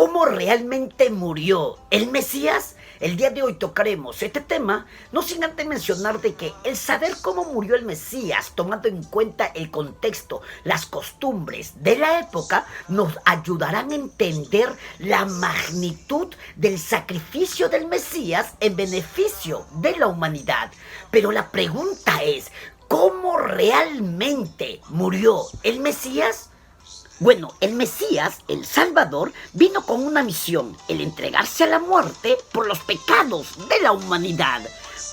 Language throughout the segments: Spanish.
¿Cómo realmente murió el Mesías? El día de hoy tocaremos este tema, no sin antes mencionar de que el saber cómo murió el Mesías, tomando en cuenta el contexto, las costumbres de la época, nos ayudarán a entender la magnitud del sacrificio del Mesías en beneficio de la humanidad. Pero la pregunta es, ¿cómo realmente murió el Mesías? Bueno, el Mesías, el Salvador, vino con una misión, el entregarse a la muerte por los pecados de la humanidad,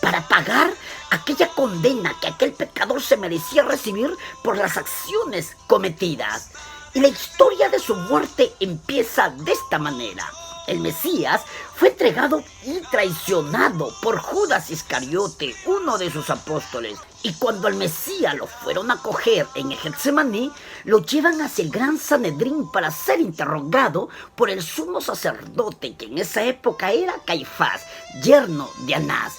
para pagar aquella condena que aquel pecador se merecía recibir por las acciones cometidas. Y la historia de su muerte empieza de esta manera. El Mesías fue entregado y traicionado por Judas Iscariote, uno de sus apóstoles. Y cuando al Mesías lo fueron a coger en el Getsemaní, lo llevan hacia el gran Sanedrín para ser interrogado por el sumo sacerdote, que en esa época era Caifás, yerno de Anás.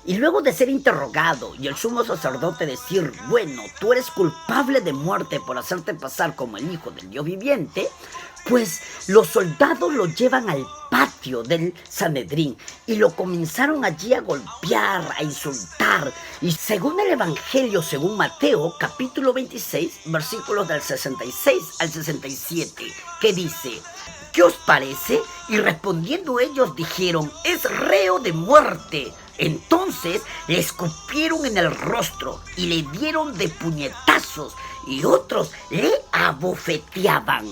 Y luego de ser interrogado y el sumo sacerdote decir, bueno, tú eres culpable de muerte por hacerte pasar como el hijo del Dios viviente, pues los soldados lo llevan al patio del Sanedrín y lo comenzaron allí a golpear, a insultar. Y según el Evangelio, según Mateo, capítulo 26, versículos del 66 al 67, que dice, ¿qué os parece? Y respondiendo ellos dijeron, es reo de muerte. Entonces le escupieron en el rostro y le dieron de puñetazos y otros le abofeteaban.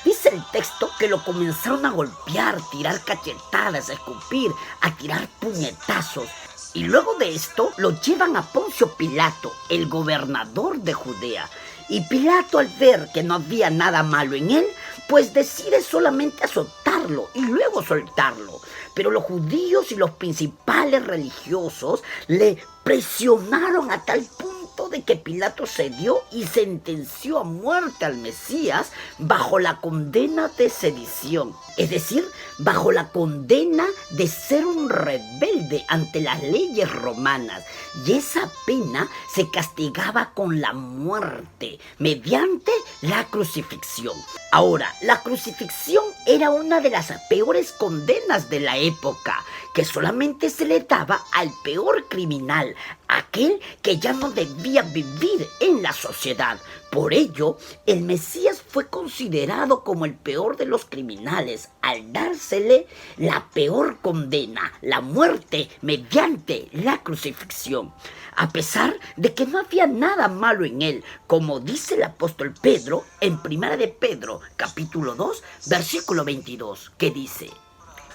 Dice el texto que lo comenzaron a golpear, tirar cachetadas, a escupir, a tirar puñetazos. Y luego de esto lo llevan a Poncio Pilato, el gobernador de Judea. Y Pilato, al ver que no había nada malo en él, pues decide solamente azotarlo y luego soltarlo. Pero los judíos y los principales religiosos le presionaron a tal punto de que Pilato cedió y sentenció a muerte al Mesías bajo la condena de sedición, es decir, bajo la condena de ser un rebelde ante las leyes romanas, y esa pena se castigaba con la muerte mediante la crucifixión. Ahora, la crucifixión era una de las peores condenas de la época, que solamente se le daba al peor criminal, aquel que ya no debía vivir en la sociedad. Por ello, el Mesías fue considerado como el peor de los criminales al dársele la peor condena, la muerte mediante la crucifixión. A pesar de que no había nada malo en él, como dice el apóstol Pedro en 1 de Pedro, capítulo 2, versículo 22, que dice,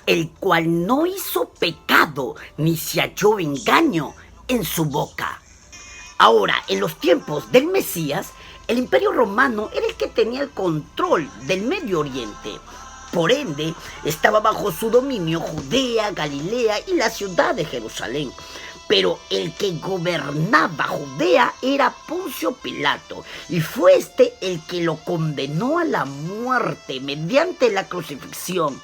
el cual no hizo pecado ni se halló engaño en su boca. Ahora, en los tiempos del Mesías, el Imperio Romano era el que tenía el control del Medio Oriente. Por ende, estaba bajo su dominio Judea, Galilea y la ciudad de Jerusalén. Pero el que gobernaba Judea era Poncio Pilato, y fue este el que lo condenó a la muerte mediante la crucifixión.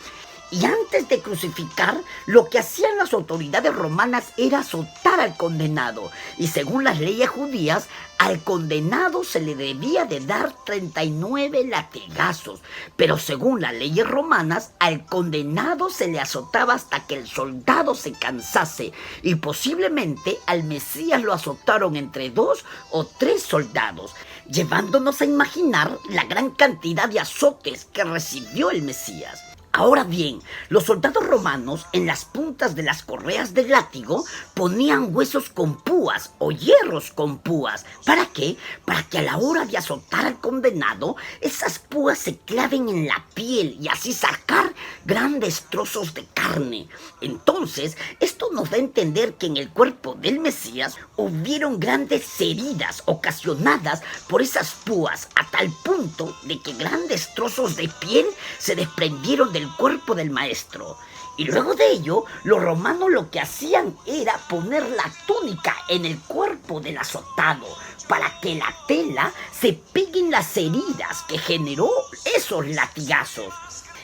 Y antes de crucificar, lo que hacían las autoridades romanas era azotar al condenado. Y según las leyes judías, al condenado se le debía de dar 39 latigazos. Pero según las leyes romanas, al condenado se le azotaba hasta que el soldado se cansase. Y posiblemente al Mesías lo azotaron entre 2 o 3 soldados, llevándonos a imaginar la gran cantidad de azotes que recibió el Mesías. Ahora bien, los soldados romanos en las puntas de las correas del látigo ponían huesos con púas o hierros con púas. ¿Para qué? Para que a la hora de azotar al condenado, esas púas se claven en la piel y así sacar grandes trozos de carne. Entonces, esto nos da a entender que en el cuerpo del Mesías hubieron grandes heridas ocasionadas por esas púas, a tal punto de que grandes trozos de piel se desprendieron del cuerpo del maestro. Y luego de ello, los romanos lo que hacían era poner la túnica en el cuerpo del azotado para que la tela se pegue en las heridas que generó esos latigazos.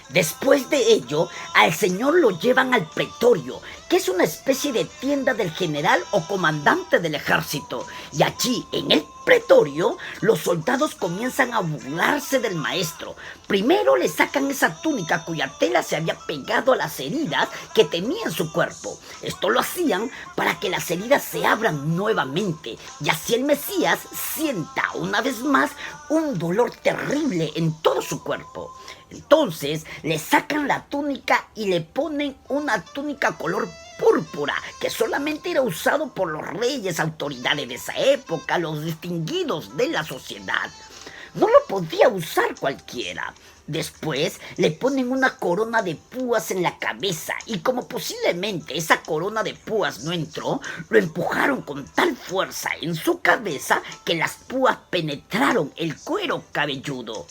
Después de ello, al Señor lo llevan al pretorio, que es una especie de tienda del general o comandante del ejército. Y allí, en el pretorio, los soldados comienzan a burlarse del maestro. Primero le sacan esa túnica cuya tela se había pegado a las heridas que tenía en su cuerpo. Esto lo hacían para que las heridas se abran nuevamente y así el Mesías sienta una vez más un dolor terrible en todo su cuerpo. Entonces le sacan la túnica y le ponen una túnica color púrpura, que solamente era usado por los reyes, autoridades de esa época, los distinguidos de la sociedad. No lo podía usar cualquiera. Después le ponen una corona de púas en la cabeza y como posiblemente esa corona de púas no entró, lo empujaron con tal fuerza en su cabeza que las púas penetraron el cuero cabelludo.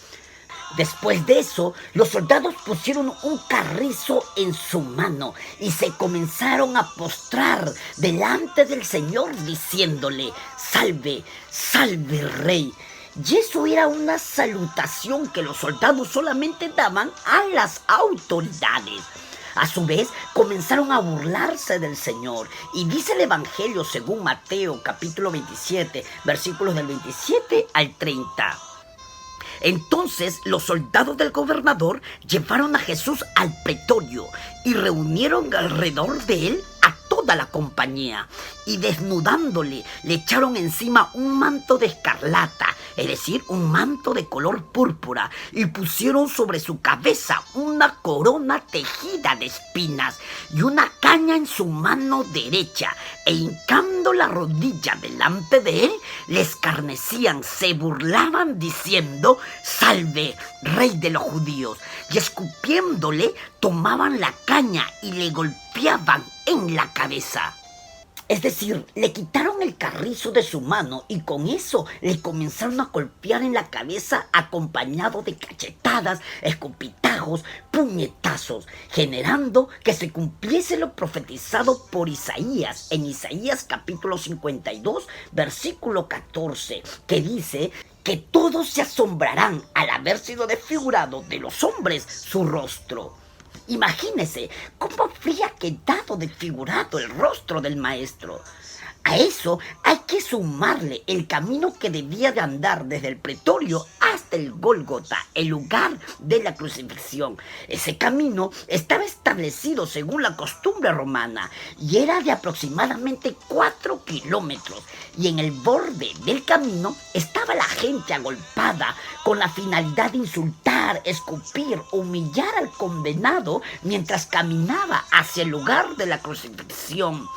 Después de eso, los soldados pusieron un carrizo en su mano y se comenzaron a postrar delante del Señor diciéndole: «Salve, salve, Rey». Y eso era una salutación que los soldados solamente daban a las autoridades. A su vez, comenzaron a burlarse del Señor. Y dice el Evangelio según Mateo, capítulo 27, versículos del 27 al 30. Entonces los soldados del gobernador llevaron a Jesús al pretorio y reunieron alrededor de él a toda la compañía y desnudándole le echaron encima un manto de escarlata, es decir, un manto de color púrpura, y pusieron sobre su cabeza una corona tejida de espinas y una caña en su mano derecha, e hincando la rodilla delante de él, le escarnecían, se burlaban diciendo: «Salve, Rey de los judíos», y escupiéndole tomaban la caña y le golpeaban en la cabeza. Es decir, le quitaron el carrizo de su mano y con eso le comenzaron a golpear en la cabeza acompañado de cachetadas, escupitajos, puñetazos, generando que se cumpliese lo profetizado por Isaías en Isaías capítulo 52, versículo 14, que dice que todos se asombrarán al haber sido desfigurado de los hombres su rostro. Imagínese cómo habría quedado desfigurado el rostro del maestro. A eso hay que sumarle el camino que debía de andar desde el pretorio hasta el Gólgota, el lugar de la crucifixión. Ese camino estaba establecido según la costumbre romana y era de aproximadamente 4 kilómetros. Y en el borde del camino estaba la gente agolpada con la finalidad de insultar, escupir, humillar al condenado mientras caminaba hacia el lugar de la crucifixión.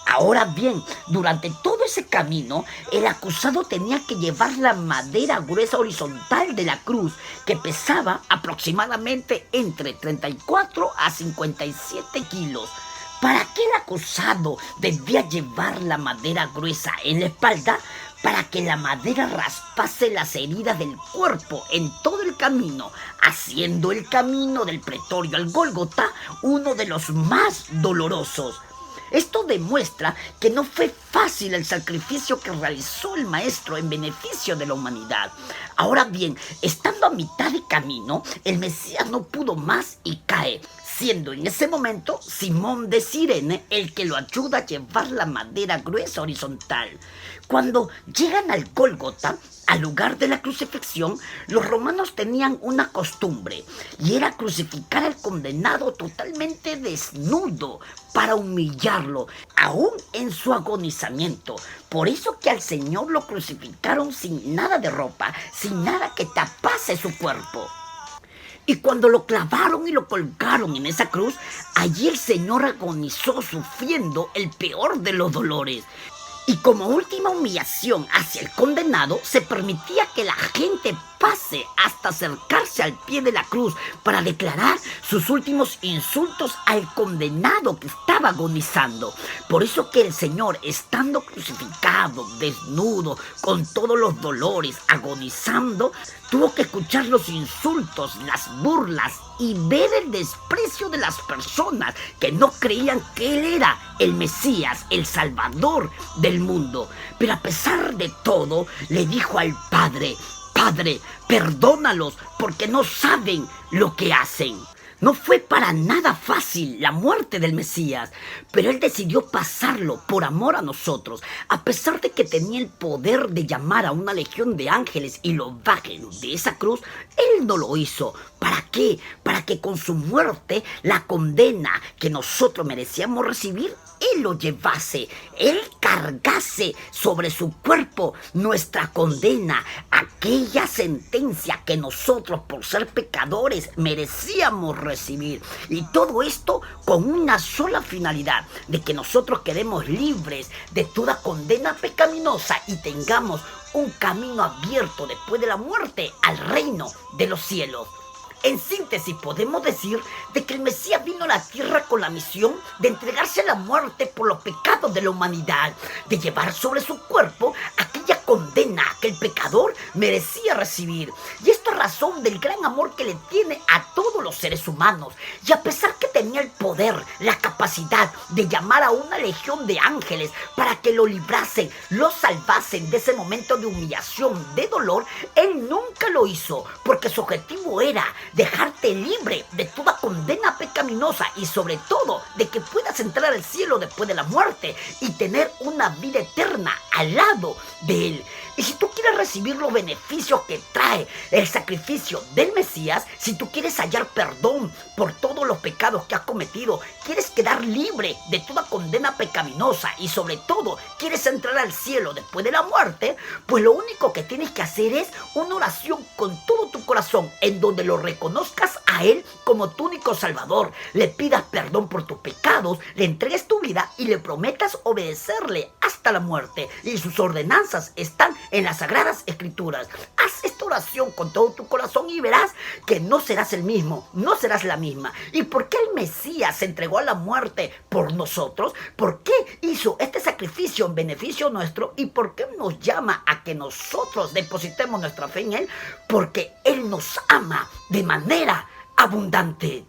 Ahora bien, durante todo ese camino, el acusado tenía que llevar la madera gruesa horizontal de la cruz, que pesaba aproximadamente entre 34 a 57 kilos. ¿Para qué el acusado debía llevar la madera gruesa en la espalda? Para que la madera raspase las heridas del cuerpo en todo el camino, haciendo el camino del pretorio al Gólgota uno de los más dolorosos. Esto demuestra que no fue fácil el sacrificio que realizó el maestro en beneficio de la humanidad. Ahora bien, estando a mitad de camino, el Mesías no pudo más y cae, siendo en ese momento Simón de Cirene el que lo ayuda a llevar la madera gruesa horizontal. Cuando llegan al Gólgota, al lugar de la crucifixión, los romanos tenían una costumbre y era crucificar al condenado totalmente desnudo para humillarlo, aún en su agonizamiento. Por eso que al Señor lo crucificaron sin nada de ropa, sin nada que tapase su cuerpo. Y cuando lo clavaron y lo colgaron en esa cruz, allí el Señor agonizó sufriendo el peor de los dolores. Y como última humillación hacia el condenado, se permitía que la gente pase hasta acercarse al pie de la cruz para declarar sus últimos insultos al condenado que estaba agonizando. Por eso que el Señor, estando crucificado, desnudo, con todos los dolores, agonizando, tuvo que escuchar los insultos, las burlas y ver el desprecio de las personas que no creían que Él era el Mesías, el Salvador del mundo. Pero a pesar de todo, le dijo al Padre: «Padre, perdónalos porque no saben lo que hacen». No fue para nada fácil la muerte del Mesías, pero Él decidió pasarlo por amor a nosotros. A pesar de que tenía el poder de llamar a una legión de ángeles y lo bajen de esa cruz, Él no lo hizo. ¿Para qué? Para que con su muerte la condena que nosotros merecíamos recibir, Él lo llevase. Él cargase sobre su cuerpo nuestra condena, aquella sentencia que nosotros por ser pecadores merecíamos recibir. Y todo esto con una sola finalidad, de que nosotros quedemos libres de toda condena pecaminosa y tengamos un camino abierto después de la muerte al reino de los cielos. En síntesis, podemos decir de que el Mesías vino a la tierra con la misión de entregarse a la muerte por los pecados de la humanidad, de llevar sobre su cuerpo aquella condena que el pecador merecía recibir. Y esto es razón del gran amor que le tiene a todos los seres humanos. Y a pesar que tenía el poder, la capacidad de llamar a una legión de ángeles para que lo librasen, lo salvasen de ese momento de humillación, de dolor, Él nunca lo hizo, porque su objetivo era dejarte libre de toda condena pecaminosa y sobre todo de que puedas entrar al cielo después de la muerte y tener una vida eterna al lado de Él. Y si tú quieres recibir los beneficios que trae el sacrificio del Mesías, si tú quieres hallar perdón por todos los pecados que has cometido, quieres quedar libre de toda condena pecaminosa y sobre todo quieres entrar al cielo después de la muerte, pues lo único que tienes que hacer es una oración con todo tu corazón en donde lo reconozcas a Él como tu único Salvador, le pidas perdón por tus pecados, le entregues tu vida y le prometas obedecerle hasta la muerte. Y sus ordenanzas están en las Sagradas Escrituras. Haz esta oración con todo tu corazón y verás que no serás el mismo, no serás la misma. ¿Y por qué el Mesías se entregó a la muerte por nosotros? ¿Por qué hizo este sacrificio en beneficio nuestro? ¿Y por qué nos llama a que nosotros depositemos nuestra fe en Él? Porque Él nos ama de manera abundante.